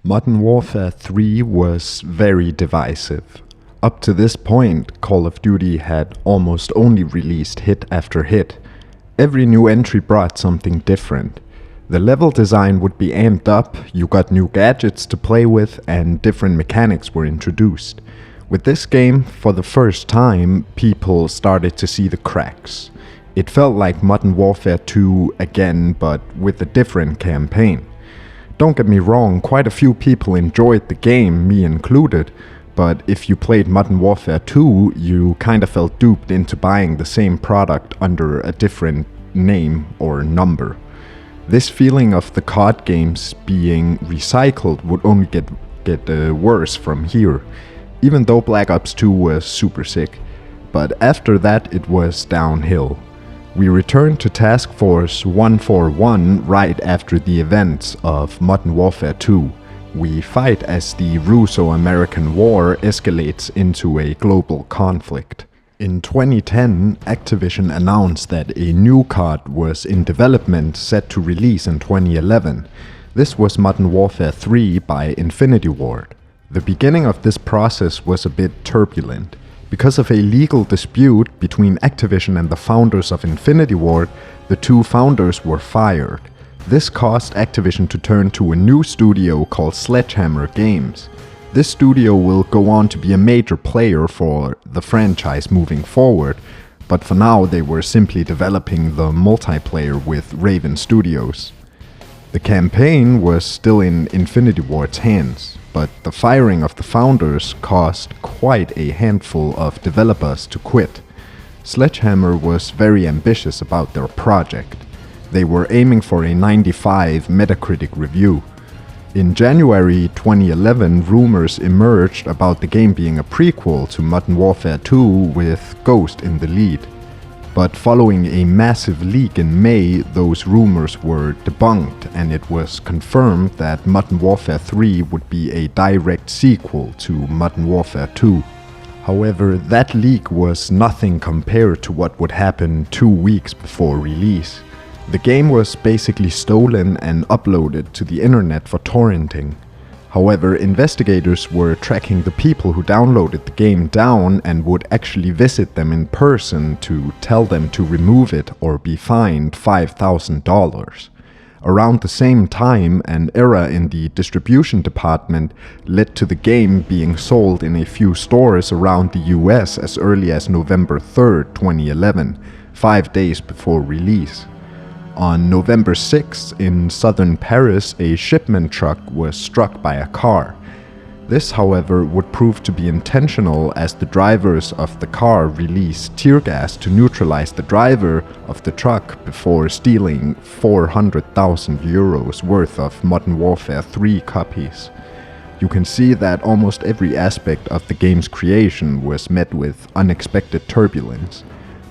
Modern Warfare 3 was very divisive. Up to this point, Call of Duty had almost only released hit after hit. Every new entry brought something different. The level design would be amped up, you got new gadgets to play with, and different mechanics were introduced. With this game, for the first time, people started to see the cracks. It felt like Modern Warfare 2 again, but with a different campaign. Don't get me wrong, quite a few people enjoyed the game, me included, but if you played Modern Warfare 2, you kinda felt duped into buying the same product under a different name or number. This feeling of the COD games being recycled would only get worse from here, even though Black Ops 2 was super sick. But after that it was downhill. We returned to Task Force 141 right after the events of Modern Warfare 2. We fight as the Russo-American War escalates into a global conflict. In 2010, Activision announced that a new COD was in development set to release in 2011. This was Modern Warfare 3 by Infinity Ward. The beginning of this process was a bit turbulent. Because of a legal dispute between Activision and the founders of Infinity Ward, the two founders were fired. This caused Activision to turn to a new studio called Sledgehammer Games. This studio will go on to be a major player for the franchise moving forward, but for now they were simply developing the multiplayer with Raven Studios. The campaign was still in Infinity Ward's hands, but the firing of the founders caused quite a handful of developers to quit. Sledgehammer was very ambitious about their project. They were aiming for a 95 Metacritic review. In January 2011, rumors emerged about the game being a prequel to Modern Warfare 2 with Ghost in the lead. But following a massive leak in May, those rumors were debunked and it was confirmed that Modern Warfare 3 would be a direct sequel to Modern Warfare 2. However, that leak was nothing compared to what would happen 2 weeks before release. The game was basically stolen and uploaded to the internet for torrenting. However, investigators were tracking the people who downloaded the game down and would actually visit them in person to tell them to remove it or be fined $5,000. Around the same time, an error in the distribution department led to the game being sold in a few stores around the US as early as November 3rd, 2011, 5 days before release. On November 6th, in southern Paris, a shipment truck was struck by a car. This, however, would prove to be intentional as the drivers of the car released tear gas to neutralize the driver of the truck before stealing 400,000 euros worth of Modern Warfare 3 copies. You can see that almost every aspect of the game's creation was met with unexpected turbulence.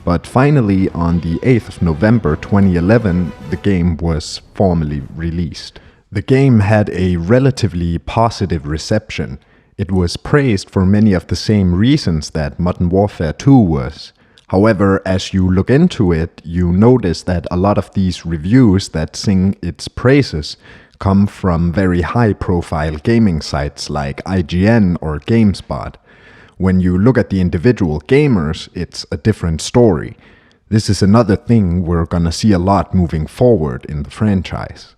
But finally, on the 8th of November 2011, the game was formally released. The game had a relatively positive reception. It was praised for many of the same reasons that Modern Warfare 2 was. However, as you look into it, you notice that a lot of these reviews that sing its praises come from very high-profile gaming sites like IGN or GameSpot. When you look at the individual gamers, it's a different story. This is another thing we're gonna see a lot moving forward in the franchise.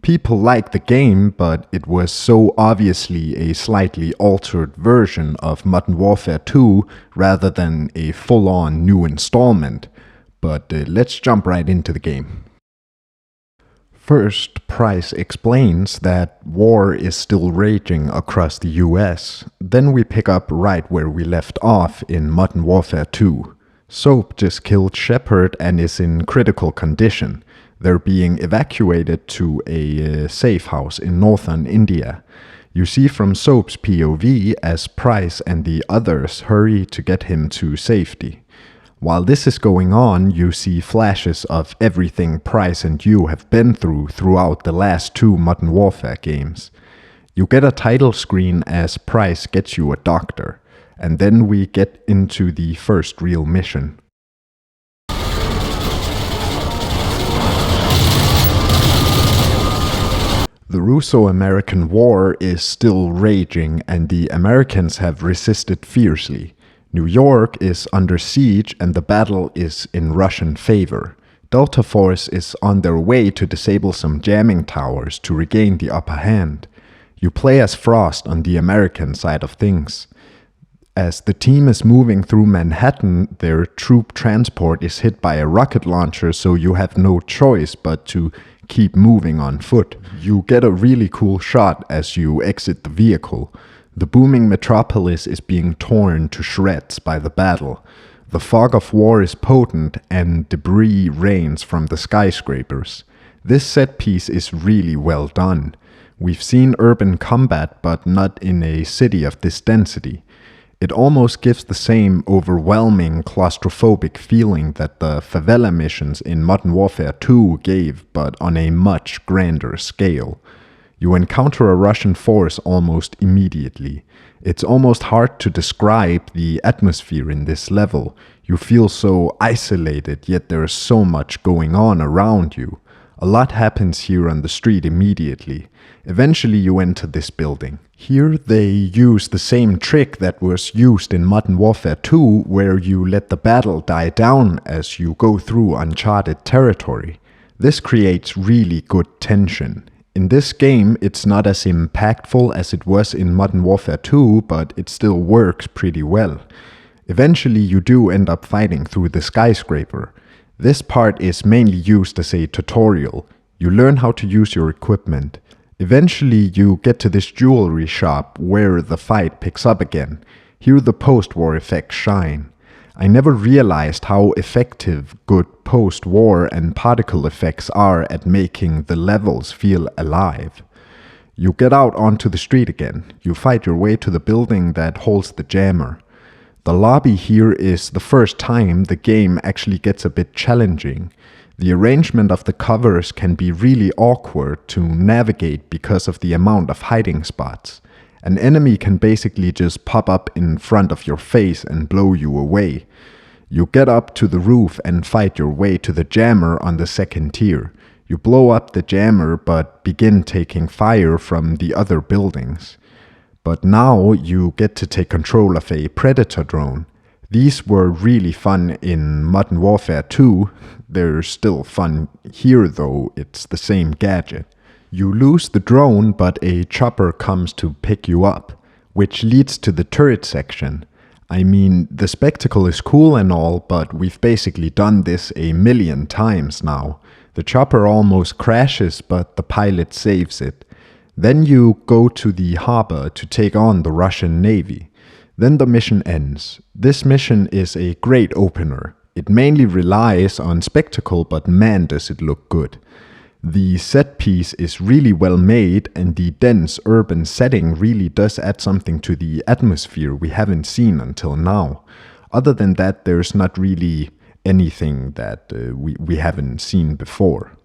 People like the game, but it was so obviously a slightly altered version of Modern Warfare 2 rather than a full-on new installment. But let's jump right into the game. First, Price explains that war is still raging across the US. Then we pick up right where we left off in Modern Warfare 2. Soap just killed Shepard and is in critical condition. They're being evacuated to a safe house in northern India. You see from Soap's POV as Price and the others hurry to get him to safety. While this is going on, you see flashes of everything Price and you have been through throughout the last 2 Modern Warfare games. You get a title screen as Price gets you a doctor, and then we get into the first real mission. The Russo-American War is still raging and the Americans have resisted fiercely. New York is under siege and the battle is in Russian favor. Delta Force is on their way to disable some jamming towers to regain the upper hand. You play as Frost on the American side of things. As the team is moving through Manhattan, their troop transport is hit by a rocket launcher, so you have no choice but to keep moving on foot. You get a really cool shot as you exit the vehicle. The booming metropolis is being torn to shreds by the battle. The fog of war is potent and debris rains from the skyscrapers. This set piece is really well done. We've seen urban combat, but not in a city of this density. It almost gives the same overwhelming claustrophobic feeling that the favela missions in Modern Warfare 2 gave, but on a much grander scale. You encounter a Russian force almost immediately. It's almost hard to describe the atmosphere in this level. You feel so isolated, yet there is so much going on around you. A lot happens here on the street immediately. Eventually you enter this building. Here they use the same trick that was used in Modern Warfare 2, where you let the battle die down as you go through uncharted territory. This creates really good tension. In this game, it's not as impactful as it was in Modern Warfare 2, but it still works pretty well. Eventually you do end up fighting through the skyscraper. This part is mainly used as a tutorial. You learn how to use your equipment. Eventually you get to this jewelry shop where the fight picks up again. Here the post-war effects shine. I never realized how effective good post-war and particle effects are at making the levels feel alive. You get out onto the street again. You fight your way to the building that holds the jammer. The lobby here is the first time the game actually gets a bit challenging. The arrangement of the covers can be really awkward to navigate because of the amount of hiding spots. An enemy can basically just pop up in front of your face and blow you away. You get up to the roof and fight your way to the jammer on the second tier. You blow up the jammer but begin taking fire from the other buildings. But now you get to take control of a Predator drone. These were really fun in Modern Warfare 2. They're still fun here though, it's the same gadget. You lose the drone, but a chopper comes to pick you up, which leads to the turret section. I mean, the spectacle is cool and all, but we've basically done this a million times now. The chopper almost crashes, but the pilot saves it. Then you go to the harbor to take on the Russian Navy. Then the mission ends. This mission is a great opener. It mainly relies on spectacle, but man does it look good. The set piece is really well made and the dense urban setting really does add something to the atmosphere we haven't seen until now. Other than that, there's not really anything that we haven't seen before.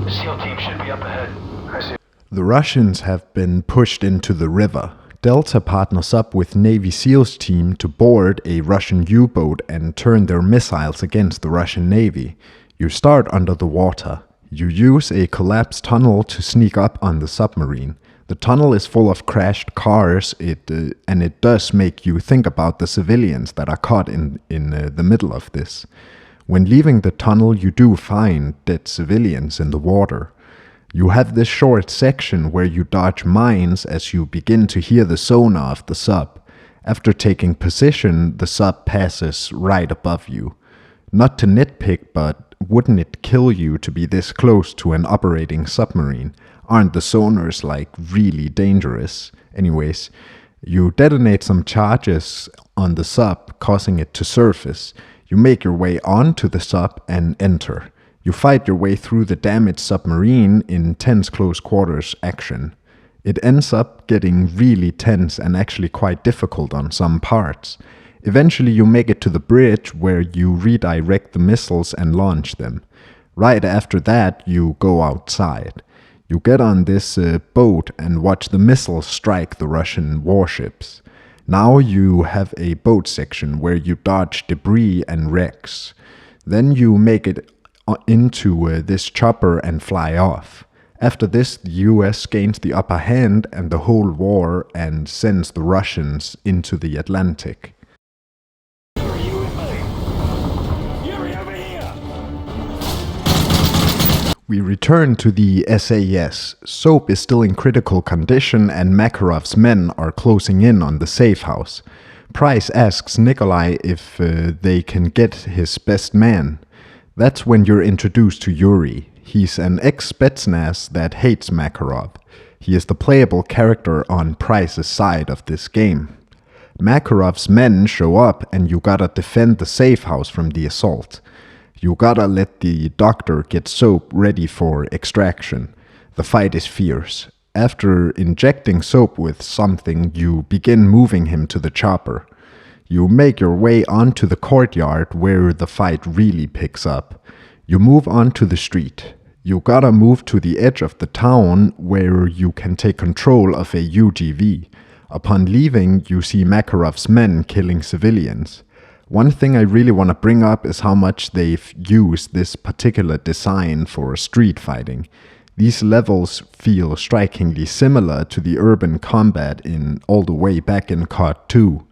The SEAL team should be up ahead. I see. The Russians have been pushed into the river. Delta partners up with Navy SEALs team to board a Russian U-boat and turn their missiles against the Russian Navy. You start under the water. You use a collapsed tunnel to sneak up on the submarine. The tunnel is full of crashed cars, and it does make you think about the civilians that are caught in the middle of this. When leaving the tunnel, you do find dead civilians in the water. You have this short section where you dodge mines as you begin to hear the sonar of the sub. After taking position, the sub passes right above you. Not to nitpick, but wouldn't it kill you to be this close to an operating submarine? Aren't the sonars like really dangerous? Anyways, you detonate some charges on the sub, causing it to surface. You make your way onto the sub and enter. You fight your way through the damaged submarine in tense close quarters action. It ends up getting really tense and actually quite difficult on some parts. Eventually you make it to the bridge where you redirect the missiles and launch them. Right after that you go outside. You get on this boat and watch the missiles strike the Russian warships. Now you have a boat section where you dodge debris and wrecks. Then you make it into this chopper and fly off. After this, the US gains the upper hand and the whole war and sends the Russians into the Atlantic. We return to the SAS. Soap is still in critical condition and Makarov's men are closing in on the safe house. Price asks Nikolai if they can get his best man. That's when you're introduced to Yuri. He's an ex-Spetsnaz that hates Makarov. He is the playable character on Price's side of this game. Makarov's men show up and you gotta defend the safe house from the assault. You gotta let the doctor get Soap ready for extraction. The fight is fierce. After injecting Soap with something, you begin moving him to the chopper. You make your way onto the courtyard where the fight really picks up. You move onto the street. You gotta move to the edge of the town where you can take control of a UGV. Upon leaving, you see Makarov's men killing civilians. One thing I really want to bring up is how much they've used this particular design for street fighting. These levels feel strikingly similar to the urban combat in all the way back in COD 2.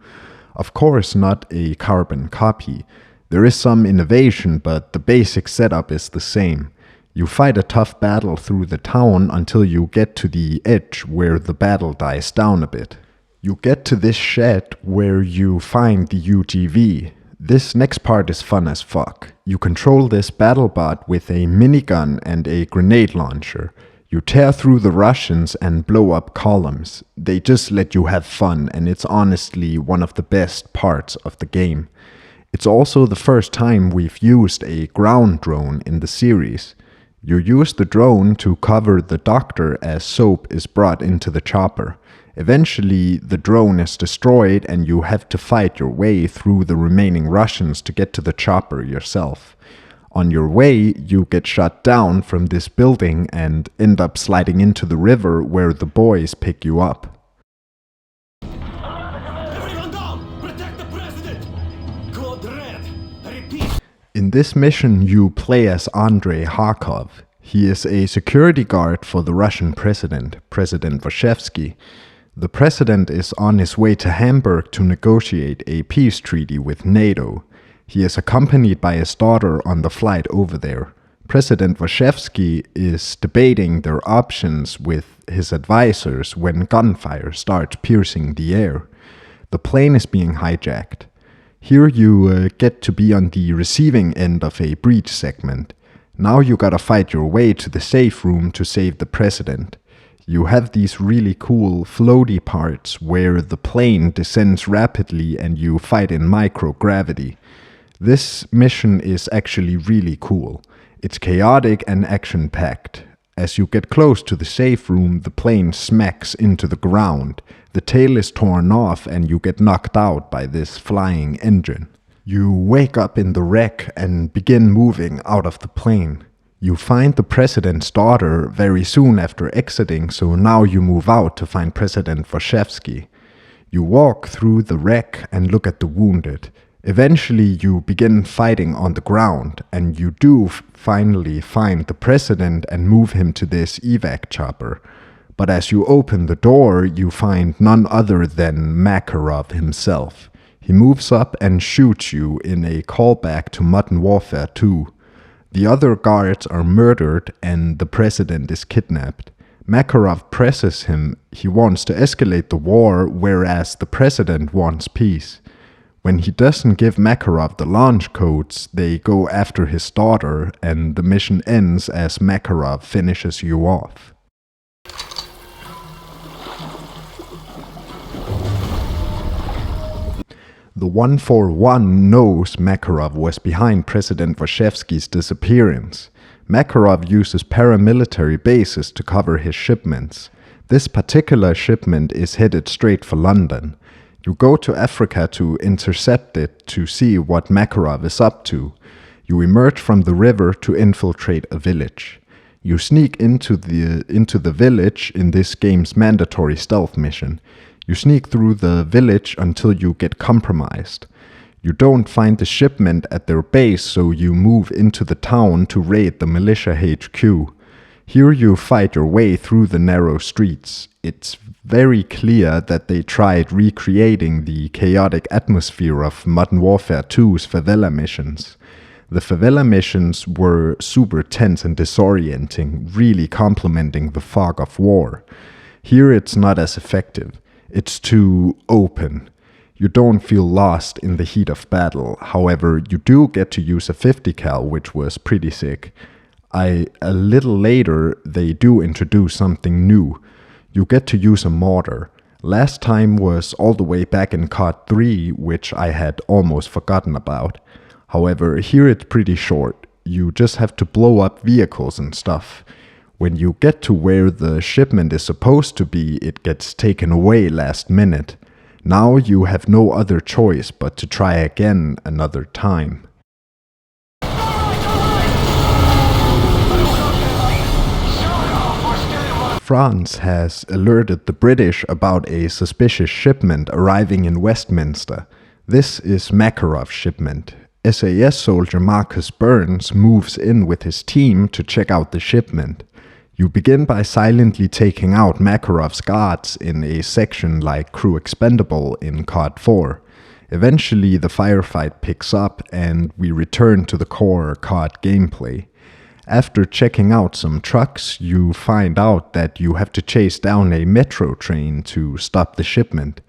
Of course, not a carbon copy. There is some innovation, but the basic setup is the same. You fight a tough battle through the town until you get to the edge where the battle dies down a bit. You get to this shed where you find the UGV. This next part is fun as fuck. You control this battlebot with a minigun and a grenade launcher. You tear through the Russians and blow up columns. They just let you have fun, and it's honestly one of the best parts of the game. It's also the first time we've used a ground drone in the series. You use the drone to cover the doctor as Soap is brought into the chopper. Eventually, the drone is destroyed and you have to fight your way through the remaining Russians to get to the chopper yourself. On your way, you get shot down from this building and end up sliding into the river where the boys pick you up. Everyone down! Protect the president! Code Red! Repeat! In this mission, you play as Andrei Kharkov. He is a security guard for the Russian president, President Vashevsky. The president is on his way to Hamburg to negotiate a peace treaty with NATO. He is accompanied by his daughter on the flight over there. President Vashevsky is debating their options with his advisors when gunfire starts piercing the air. The plane is being hijacked. Here you get to be on the receiving end of a breach segment. Now you gotta fight your way to the safe room to save the president. You have these really cool floaty parts where the plane descends rapidly and you fight in microgravity. This mission is actually really cool. It's chaotic and action-packed. As you get close to the safe room, the plane smacks into the ground. The tail is torn off and you get knocked out by this flying engine. You wake up in the wreck and begin moving out of the plane. You find the president's daughter very soon after exiting, so now you move out to find President Vashevsky. You walk through the wreck and look at the wounded. Eventually you begin fighting on the ground, and you do finally find the president and move him to this evac chopper. But as you open the door, you find none other than Makarov himself. He moves up and shoots you in a callback to Modern Warfare 2. The other guards are murdered and the president is kidnapped. Makarov presses him. He wants to escalate the war, whereas the president wants peace. When he doesn't give Makarov the launch codes, they go after his daughter, and the mission ends as Makarov finishes you off. The 141 knows Makarov was behind President Vashevsky's disappearance. Makarov uses paramilitary bases to cover his shipments. This particular shipment is headed straight for London. You go to Africa to intercept it to see what Makarov is up to. You emerge from the river to infiltrate a village. You sneak into the village in this game's mandatory stealth mission. You sneak through the village until you get compromised. You don't find the shipment at their base, so you move into the town to raid the militia HQ. Here you fight your way through the narrow streets. It's very clear that they tried recreating the chaotic atmosphere of Modern Warfare 2's favela missions. The favela missions were super tense and disorienting, really complementing the fog of war. Here it's not as effective. It's too open. You don't feel lost in the heat of battle. However, you do get to use a 50 cal, which was pretty sick. A little later, they do introduce something new. You get to use a mortar. Last time was all the way back in COD 3, which I had almost forgotten about. However, here it's pretty short. You just have to blow up vehicles and stuff. When you get to where the shipment is supposed to be, it gets taken away last minute. Now you have no other choice but to try again another time. France has alerted the British about a suspicious shipment arriving in Westminster. This is Makarov's shipment. SAS soldier Marcus Burns moves in with his team to check out the shipment. You begin by silently taking out Makarov's guards in a section like Crew Expendable in COD 4. Eventually the firefight picks up and we return to the core COD gameplay. After checking out some trucks, you find out that you have to chase down a metro train to stop the shipment.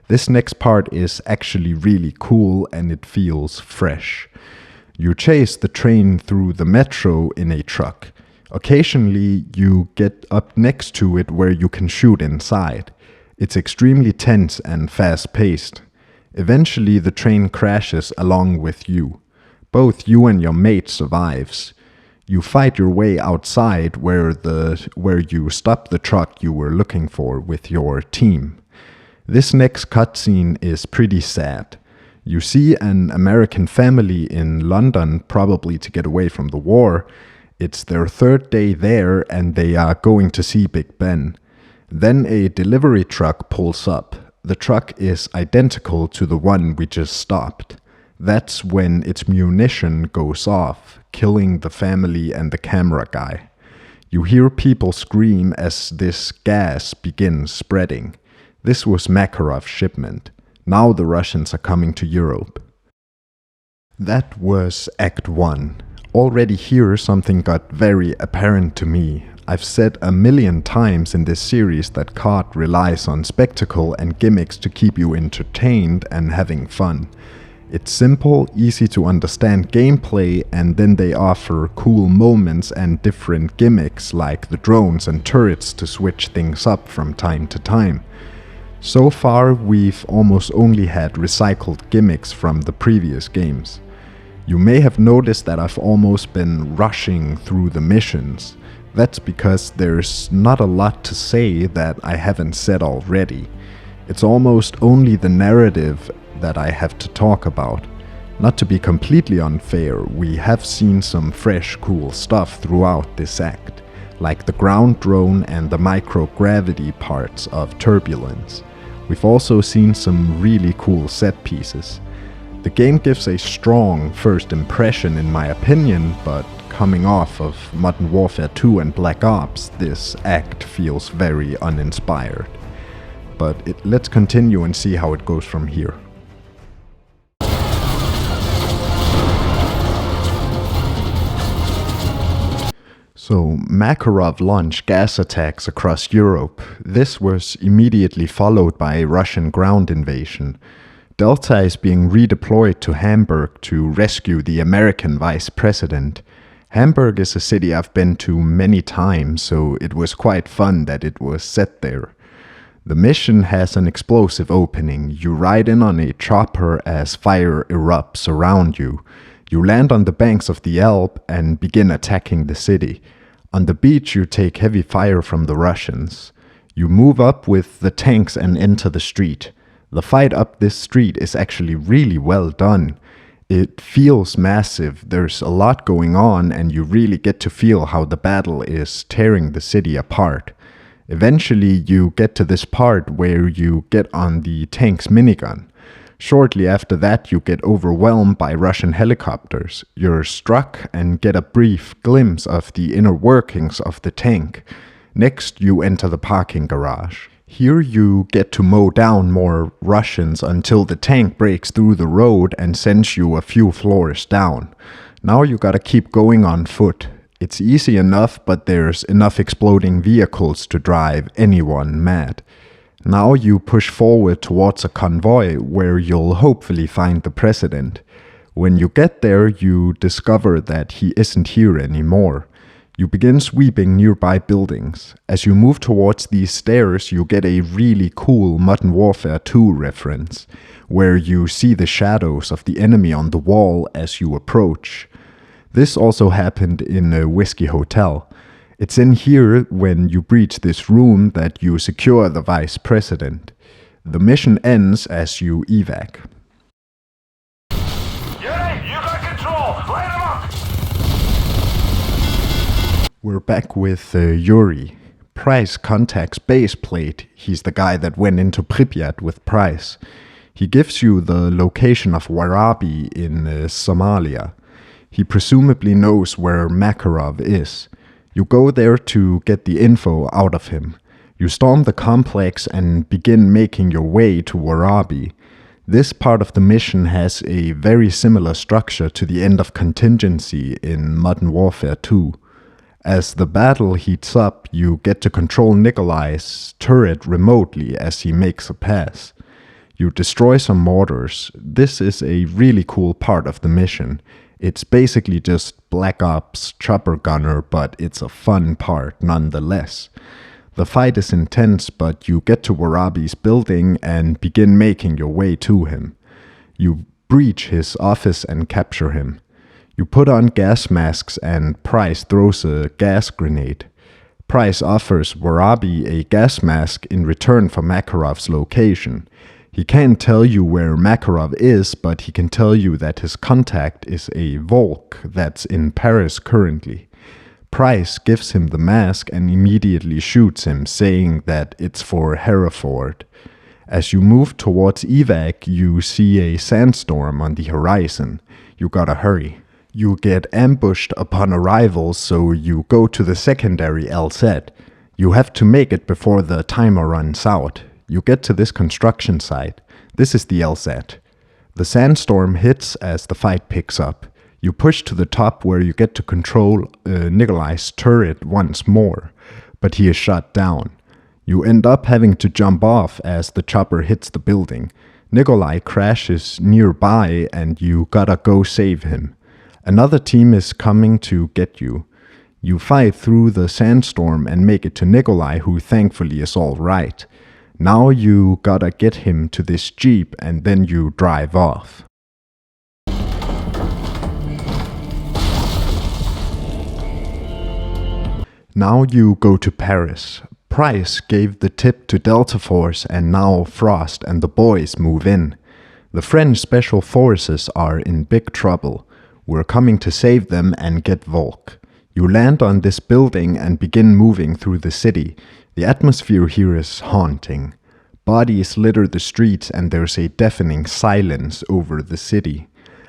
This next part is actually really cool and it feels fresh. You chase the train through the metro in a truck. Occasionally, you get up next to it where you can shoot inside. It's extremely tense and fast-paced. Eventually, the train crashes along with you. Both you and your mate survives. You fight your way outside where you stop the truck you were looking for with your team. This next cutscene is pretty sad. You see an American family in London, probably to get away from the war. It's their third day there and they are going to see Big Ben. Then a delivery truck pulls up. The truck is identical to the one we just stopped. That's when its munition goes off, killing the family and the camera guy. You hear people scream as this gas begins spreading. This was Makarov's shipment. Now the Russians are coming to Europe. That was Act 1. Already here something got very apparent to me. I've said a million times in this series that COD relies on spectacle and gimmicks to keep you entertained and having fun. It's simple, easy to understand gameplay, and then they offer cool moments and different gimmicks like the drones and turrets to switch things up from time to time. So far we've almost only had recycled gimmicks from the previous games. You may have noticed that I've almost been rushing through the missions. That's because there's not a lot to say that I haven't said already. It's almost only the narrative that I have to talk about. Not to be completely unfair, we have seen some fresh, cool stuff throughout this act, like the ground drone and the microgravity parts of Turbulence. We've also seen some really cool set pieces. The game gives a strong first impression in my opinion, but coming off of Modern Warfare 2 and Black Ops, this act feels very uninspired. But let's continue and see how it goes from here. So, Makarov launched gas attacks across Europe. This was immediately followed by a Russian ground invasion. Delta is being redeployed to Hamburg to rescue the American vice president. Hamburg is a city I've been to many times, so it was quite fun that it was set there. The mission has an explosive opening. You ride in on a chopper as fire erupts around you. You land on the banks of the Elbe and begin attacking the city. On the beach you take heavy fire from the Russians. You move up with the tanks and enter the street. The fight up this street is actually really well done. It feels massive, there's a lot going on, and you really get to feel how the battle is tearing the city apart. Eventually you get to this part where you get on the tank's minigun. Shortly after that, you get overwhelmed by Russian helicopters. You're struck and get a brief glimpse of the inner workings of the tank. Next, you enter the parking garage. Here you get to mow down more Russians until the tank breaks through the road and sends you a few floors down. Now you gotta keep going on foot. It's easy enough, but there's enough exploding vehicles to drive anyone mad. Now you push forward towards a convoy where you'll hopefully find the president. When you get there, you discover that he isn't here anymore. You begin sweeping nearby buildings. As you move towards these stairs, you get a really cool Modern Warfare 2 reference, where you see the shadows of the enemy on the wall as you approach. This also happened in a Whiskey Hotel. It's in here, when you breach this room, that you secure the vice president. The mission ends as you evac. Yuri, you got control! Light him up! We're back with Yuri. Price contacts Baseplate. He's the guy that went into Pripyat with Price. He gives you the location of Warabi in Somalia. He presumably knows where Makarov is. You go there to get the info out of him. You storm the complex and begin making your way to Warabi. This part of the mission has a very similar structure to the end of Contingency in Modern Warfare 2. As the battle heats up, you get to control Nikolai's turret remotely as he makes a pass. You destroy some mortars. This is a really cool part of the mission. It's basically just Black Ops Chopper Gunner, but it's a fun part nonetheless. The fight is intense, but you get to Warabi's building and begin making your way to him. You breach his office and capture him. You put on gas masks and Price throws a gas grenade. Price offers Warabi a gas mask in return for Makarov's location. He can't tell you where Makarov is, but he can tell you that his contact is a Volk that's in Paris currently. Price gives him the mask and immediately shoots him, saying that it's for Hereford. As you move towards evac, you see a sandstorm on the horizon. You gotta hurry. You get ambushed upon arrival, so you go to the secondary LZ. You have to make it before the timer runs out. You get to this construction site. This is the LZ. The sandstorm hits as the fight picks up. You push to the top where you get to control Nikolai's turret once more, but he is shot down. You end up having to jump off as the chopper hits the building. Nikolai crashes nearby and you gotta go save him. Another team is coming to get you. You fight through the sandstorm and make it to Nikolai, who thankfully is all right. Now you gotta get him to this jeep and then you drive off. Now you go to Paris. Price gave the tip to Delta Force and now Frost and the boys move in. The French Special Forces are in big trouble. We're coming to save them and get Volk. You land on this building and begin moving through the city. The atmosphere here is haunting. Bodies litter the streets and there's a deafening silence over the city.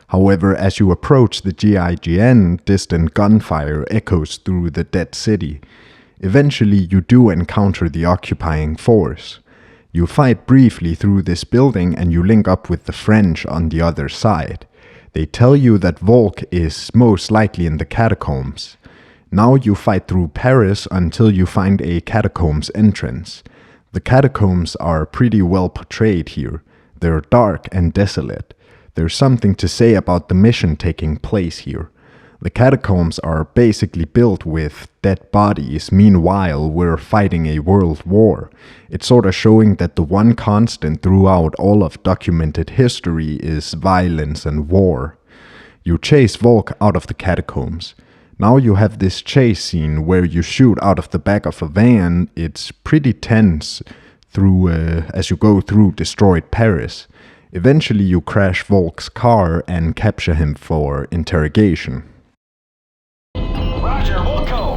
However, as you approach the GIGN, distant gunfire echoes through the dead city. Eventually, you do encounter the occupying force. You fight briefly through this building and you link up with the French on the other side. They tell you that Volk is most likely in the catacombs. Now you fight through Paris until you find a catacombs entrance. The catacombs are pretty well portrayed here. They're dark and desolate. There's something to say about the mission taking place here. The catacombs are basically built with dead bodies. Meanwhile, we're fighting a world war. It's sort of showing that the one constant throughout all of documented history is violence and war. You chase Volk out of the catacombs. Now you have this chase scene where you shoot out of the back of a van. It's pretty tense as you go through destroyed Paris. Eventually you crash Volk's car and capture him for interrogation. Roger, we'll go!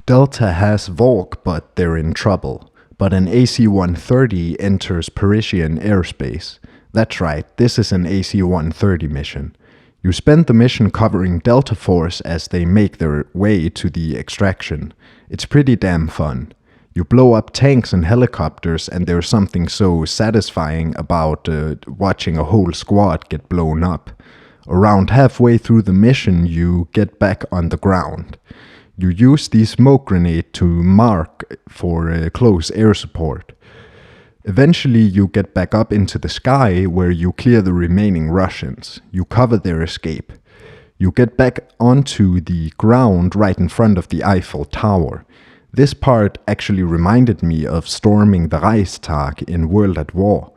Delta has Volk, but they're in trouble. but an AC-130 enters Parisian airspace. That's right, this is an AC-130 mission. You spend the mission covering Delta Force as they make their way to the extraction. It's pretty damn fun. You blow up tanks and helicopters, and there's something so satisfying about watching a whole squad get blown up. Around halfway through the mission, you get back on the ground. You use the smoke grenade to mark for close air support. Eventually, you get back up into the sky where you clear the remaining Russians. You cover their escape. You get back onto the ground right in front of the Eiffel Tower. This part actually reminded me of storming the Reichstag in World at War.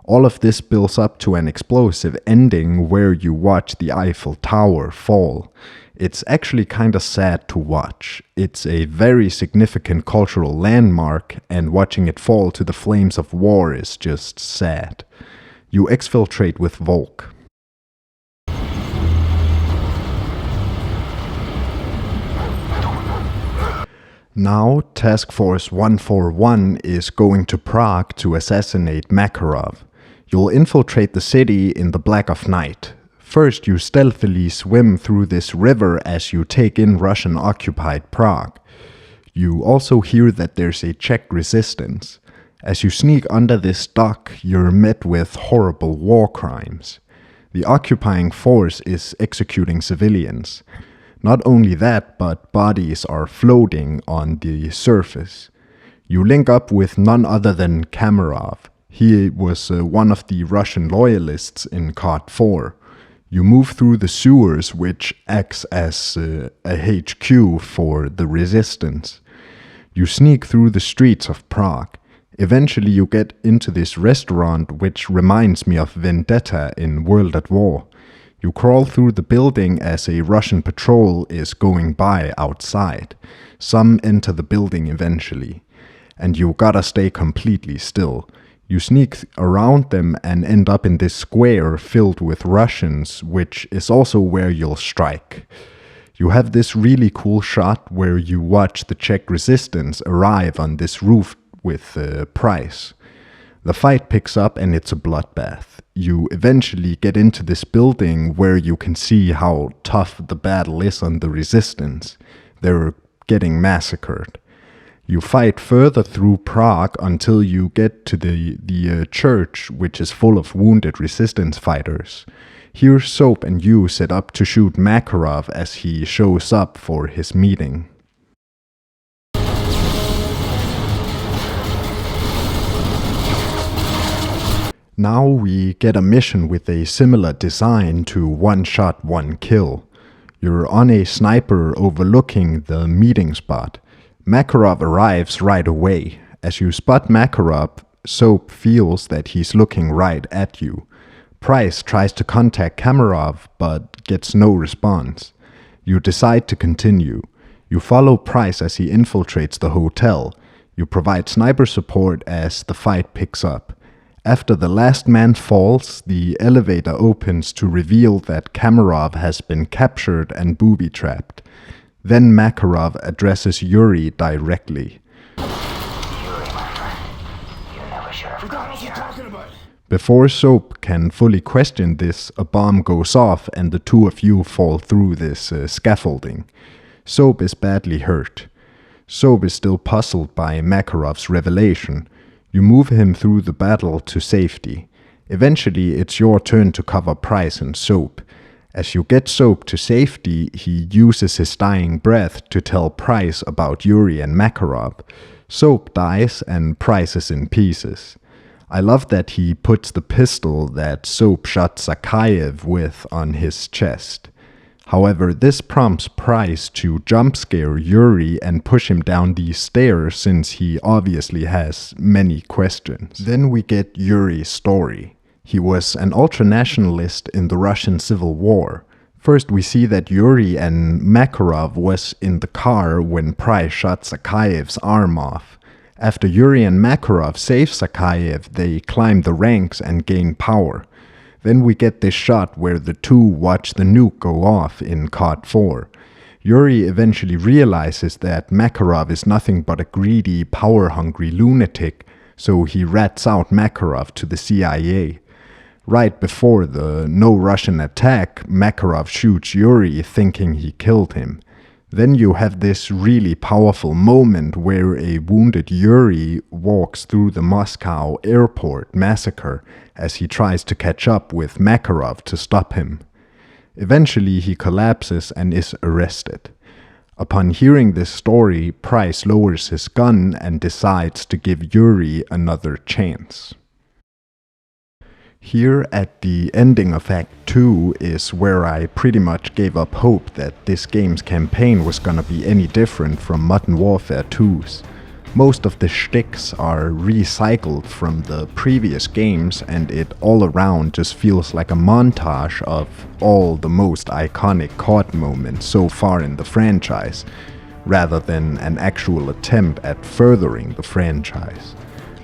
All of this builds up to an explosive ending where you watch the Eiffel Tower fall. It's actually kinda sad to watch. It's a very significant cultural landmark, and watching it fall to the flames of war is just sad. You exfiltrate with Volk. Now, Task Force 141 is going to Prague to assassinate Makarov. You'll infiltrate the city in the black of night. First, you stealthily swim through this river as you take in Russian-occupied Prague. You also hear that there's a Czech resistance. As you sneak under this dock, you're met with horrible war crimes. The occupying force is executing civilians. Not only that, but bodies are floating on the surface. You link up with none other than Kamarov. He was one of the Russian loyalists in COD 4. You move through the sewers, which acts as a HQ for the resistance. You sneak through the streets of Prague. Eventually you get into this restaurant, which reminds me of Vendetta in World at War. You crawl through the building as a Russian patrol is going by outside. Some enter the building eventually. And you gotta stay completely still. You sneak around them and end up in this square filled with Russians, which is also where you'll strike. You have this really cool shot where you watch the Czech resistance arrive on this roof with Price. The fight picks up and it's a bloodbath. You eventually get into this building where you can see how tough the battle is on the resistance. They're getting massacred. You fight further through Prague until you get to the church, which is full of wounded resistance fighters. Here Soap and you set up to shoot Makarov as he shows up for his meeting. Now we get a mission with a similar design to One Shot, One Kill. You're on a sniper overlooking the meeting spot. Makarov arrives right away. As you spot Makarov, Soap feels that he's looking right at you. Price tries to contact Kamarov but gets no response. You decide to continue. You follow Price as he infiltrates the hotel. You provide sniper support as the fight picks up. After the last man falls, the elevator opens to reveal that Kamarov has been captured and booby-trapped. Then Makarov addresses Yuri directly. Before Soap can fully question this, a bomb goes off and the two of you fall through this scaffolding. Soap is badly hurt. Soap is still puzzled by Makarov's revelation. You move him through the battle to safety. Eventually, it's your turn to cover Price and Soap. As you get Soap to safety, he uses his dying breath to tell Price about Yuri and Makarov. Soap dies and Price is in pieces. I love that he puts the pistol that Soap shot Zakayev with on his chest. However, this prompts Price to jump scare Yuri and push him down these stairs since he obviously has many questions. Then we get Yuri's story. He was an ultranationalist in the Russian Civil War. First we see that Yuri and Makarov was in the car when Price shot Zakayev's arm off. After Yuri and Makarov save Zakayev, they climb the ranks and gain power. Then we get this shot where the two watch the nuke go off in COD 4. Yuri eventually realizes that Makarov is nothing but a greedy, power-hungry lunatic, so he rats out Makarov to the CIA. Right before the No Russian attack, Makarov shoots Yuri thinking he killed him. Then you have this really powerful moment where a wounded Yuri walks through the Moscow airport massacre as he tries to catch up with Makarov to stop him. Eventually he collapses and is arrested. Upon hearing this story, Price lowers his gun and decides to give Yuri another chance. Here at the ending of Act 2 is where I pretty much gave up hope that this game's campaign was gonna be any different from Modern Warfare 2's. Most of the shticks are recycled from the previous games, and it all around just feels like a montage of all the most iconic COD moments so far in the franchise, rather than an actual attempt at furthering the franchise.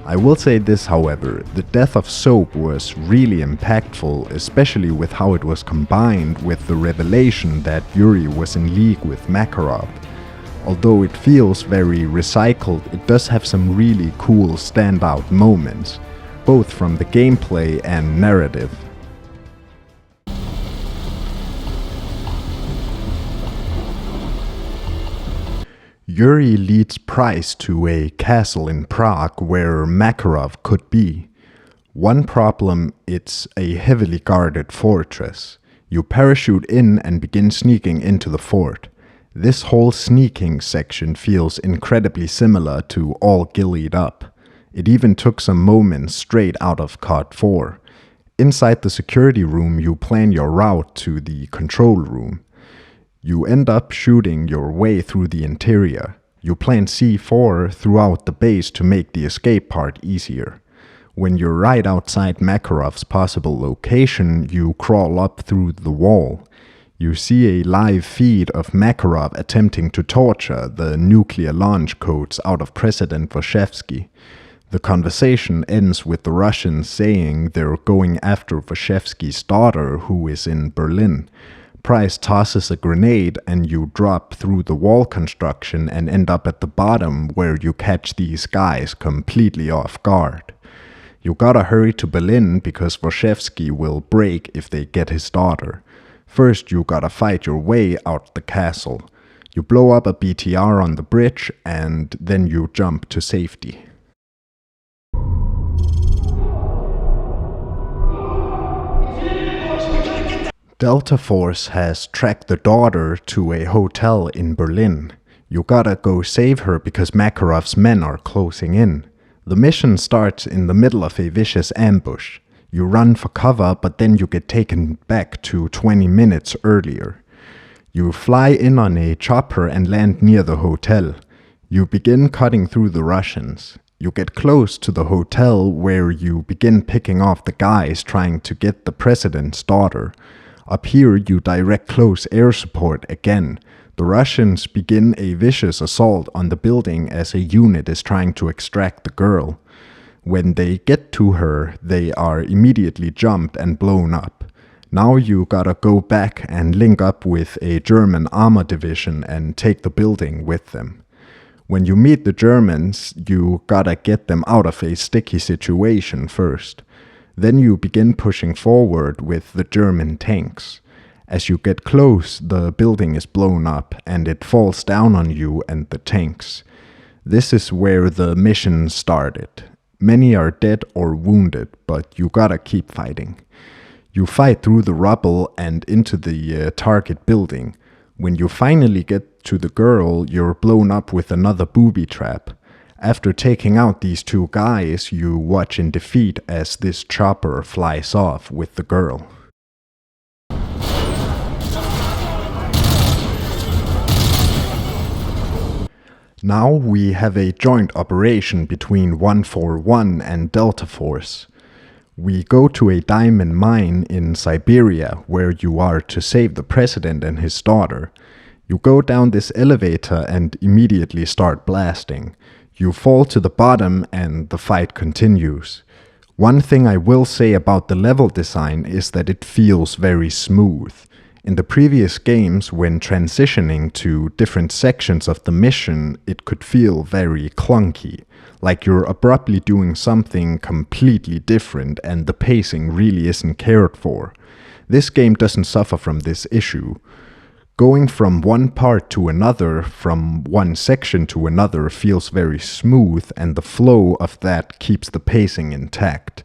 I will say this, however, the death of Soap was really impactful, especially with how it was combined with the revelation that Yuri was in league with Makarov. Although it feels very recycled, it does have some really cool standout moments, both from the gameplay and narrative. Yuri leads Price to a castle in Prague where Makarov could be. One problem, it's a heavily guarded fortress. You parachute in and begin sneaking into the fort. This whole sneaking section feels incredibly similar to All Gillied Up. It even took some moments straight out of COD 4. Inside the security room, you plan your route to the control room. You end up shooting your way through the interior. You plant C4 throughout the base to make the escape part easier. When you're right outside Makarov's possible location, you crawl up through the wall. You see a live feed of Makarov attempting to torture the nuclear launch codes out of President Warshevsky. The conversation ends with the Russians saying they're going after Warshevsky's daughter, who is in Berlin. Price tosses a grenade and you drop through the wall construction and end up at the bottom where you catch these guys completely off guard. You gotta hurry to Berlin because Warshevsky will break if they get his daughter. First you gotta fight your way out the castle. You blow up a BTR on the bridge and then you jump to safety. Delta Force has tracked the daughter to a hotel in Berlin. You gotta go save her because Makarov's men are closing in. The mission starts in the middle of a vicious ambush. You run for cover, but then you get taken back to 20 minutes earlier. You fly in on a chopper and land near the hotel. You begin cutting through the Russians. You get close to the hotel where you begin picking off the guys trying to get the president's daughter. Up here you direct close air support again. The Russians begin a vicious assault on the building as a unit is trying to extract the girl. When they get to her, they are immediately jumped and blown up. Now you gotta go back and link up with a German armor division and take the building with them. When you meet the Germans, you gotta get them out of a sticky situation first. Then you begin pushing forward with the German tanks. As you get close, the building is blown up and it falls down on you and the tanks. This is where the mission started. Many are dead or wounded, but you gotta keep fighting. You fight through the rubble and into the target building. When you finally get to the girl, you're blown up with another booby trap. After taking out these two guys, you watch in defeat as this chopper flies off with the girl. Now we have a joint operation between 141 and Delta Force. We go to a diamond mine in Siberia where you are to save the president and his daughter. You go down this elevator and immediately start blasting. You fall to the bottom and the fight continues. One thing I will say about the level design is that it feels very smooth. In the previous games, when transitioning to different sections of the mission, it could feel very clunky, like you're abruptly doing something completely different and the pacing really isn't cared for. This game doesn't suffer from this issue. Going from one part to another, from one section to another, feels very smooth, and the flow of that keeps the pacing intact.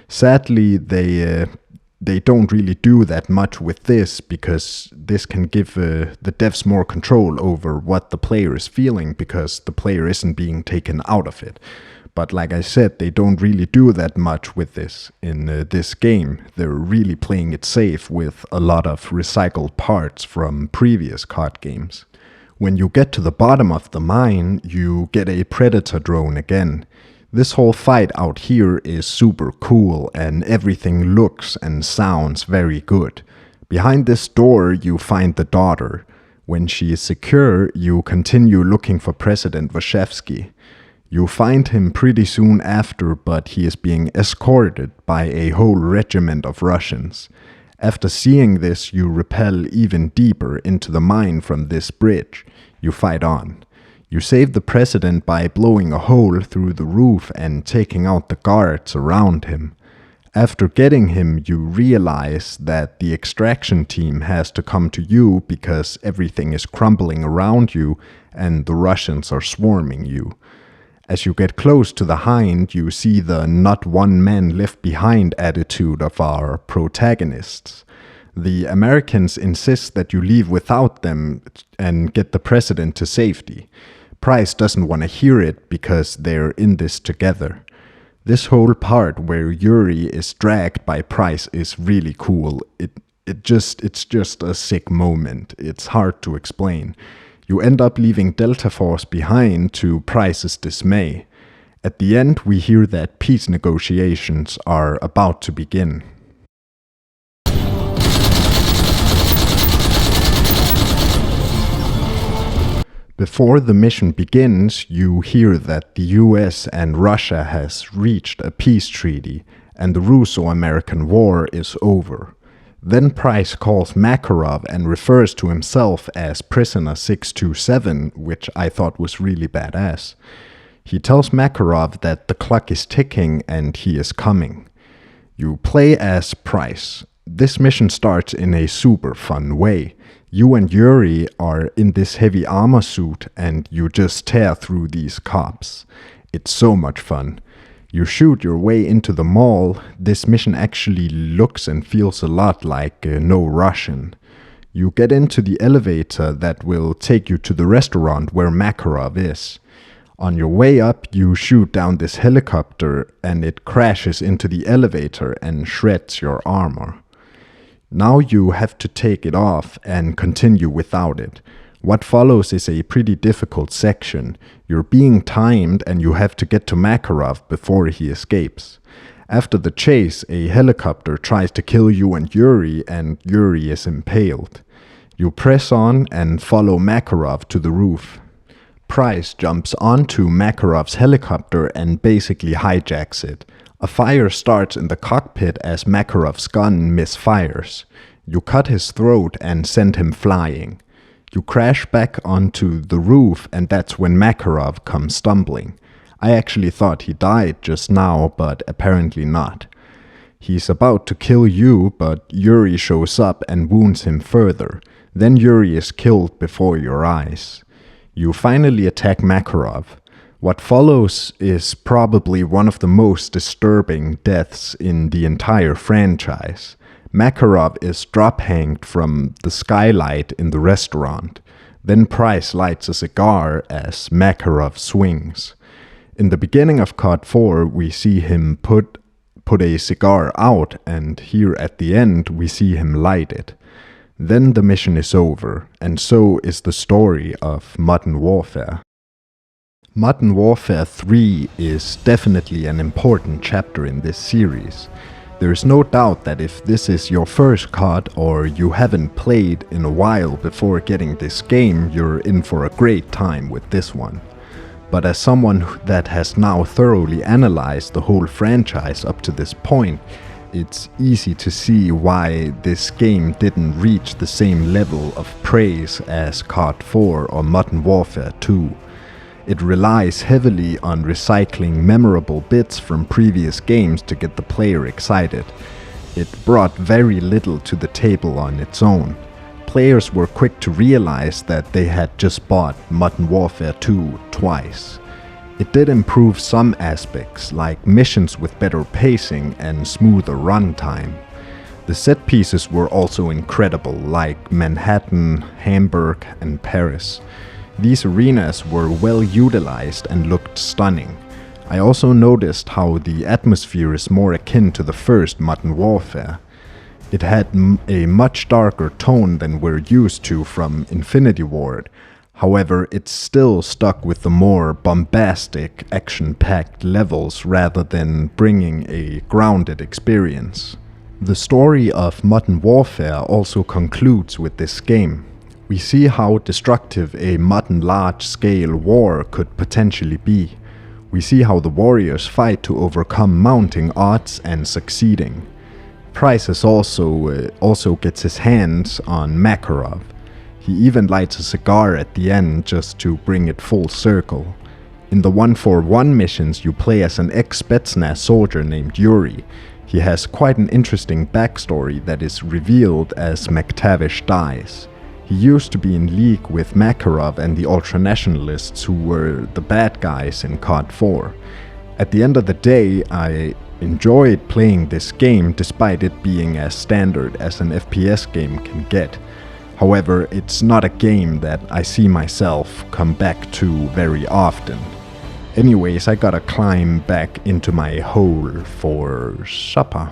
Sadly, they don't really do that much with this, because this can give the devs more control over what the player is feeling, because the player isn't being taken out of it. But like I said, they don't really do that much with this in this game. They're really playing it safe with a lot of recycled parts from previous COD games. When you get to the bottom of the mine, you get a Predator drone again. This whole fight out here is super cool, and everything looks and sounds very good. Behind this door you find the daughter. When she is secure, you continue looking for President Warshawski. You find him pretty soon after, but he is being escorted by a whole regiment of Russians. After seeing this, you rappel even deeper into the mine from this bridge. You fight on. You save the president by blowing a hole through the roof and taking out the guards around him. After getting him, you realize that the extraction team has to come to you because everything is crumbling around you and the Russians are swarming you. As you get close to the Hind, you see the not one man left behind attitude of our protagonists. The Americans insist that you leave without them and get the president to safety. Price doesn't want to hear it because they're in this together. This whole part where Yuri is dragged by Price is really cool. It's just a sick moment. It's hard to explain. You end up leaving Delta Force behind to Price's dismay. At the end, we hear that peace negotiations are about to begin. Before the mission begins, you hear that the US and Russia has reached a peace treaty and the Russo-American War is over. Then Price calls Makarov and refers to himself as Prisoner 627, which I thought was really badass. He tells Makarov that the clock is ticking and he is coming. You play as Price. This mission starts in a super fun way. You and Yuri are in this heavy armor suit and you just tear through these cops. It's so much fun. You shoot your way into the mall. This mission actually looks and feels a lot like No Russian. You get into the elevator that will take you to the restaurant where Makarov is. On your way up, you shoot down this helicopter and it crashes into the elevator and shreds your armor. Now you have to take it off and continue without it. What follows is a pretty difficult section. You're being timed and you have to get to Makarov before he escapes. After the chase, a helicopter tries to kill you and Yuri is impaled. You press on and follow Makarov to the roof. Price jumps onto Makarov's helicopter and basically hijacks it. A fire starts in the cockpit as Makarov's gun misfires. You cut his throat and send him flying. You crash back onto the roof and that's when Makarov comes stumbling. I actually thought he died just now, but apparently not. He's about to kill you, but Yuri shows up and wounds him further. Then Yuri is killed before your eyes. You finally attack Makarov. What follows is probably one of the most disturbing deaths in the entire franchise. Makarov is drop-hanged from the skylight in the restaurant. Then Price lights a cigar as Makarov swings. In the beginning of COD 4, we see him put a cigar out, and here at the end we see him light it. Then the mission is over, and so is the story of Modern Warfare. Modern Warfare 3 is definitely an important chapter in this series. There is no doubt that if this is your first COD or you haven't played in a while before getting this game, you're in for a great time with this one. But as someone that has now thoroughly analyzed the whole franchise up to this point, It's easy to see why this game didn't reach the same level of praise as COD 4 or Modern Warfare 2. It relies heavily on recycling memorable bits from previous games to get the player excited. It brought very little to the table on its own. Players were quick to realize that they had just bought Modern Warfare 2 twice. It did improve some aspects, like missions with better pacing and smoother runtime. The set pieces were also incredible, like Manhattan, Hamburg, and Paris. These arenas were well utilized and looked stunning. I also noticed how the atmosphere is more akin to the first Modern Warfare. It had a much darker tone than we're used to from Infinity Ward. However, it's still stuck with the more bombastic, action-packed levels rather than bringing a grounded experience. The story of Modern Warfare also concludes with this game. We see how destructive a modern large-scale war could potentially be. We see how the warriors fight to overcome mounting odds and succeeding. Price also gets his hands on Makarov. He even lights a cigar at the end just to bring it full circle. In the 1-for-1 missions you play as an ex-Spetsnaz soldier named Yuri. He has quite an interesting backstory that is revealed as MacTavish dies. He used to be in league with Makarov and the Ultranationalists, who were the bad guys in COD 4. At the end of the day, I enjoyed playing this game despite it being as standard as an FPS game can get. However, it's not a game that I see myself come back to very often. Anyways, I gotta climb back into my hole for supper.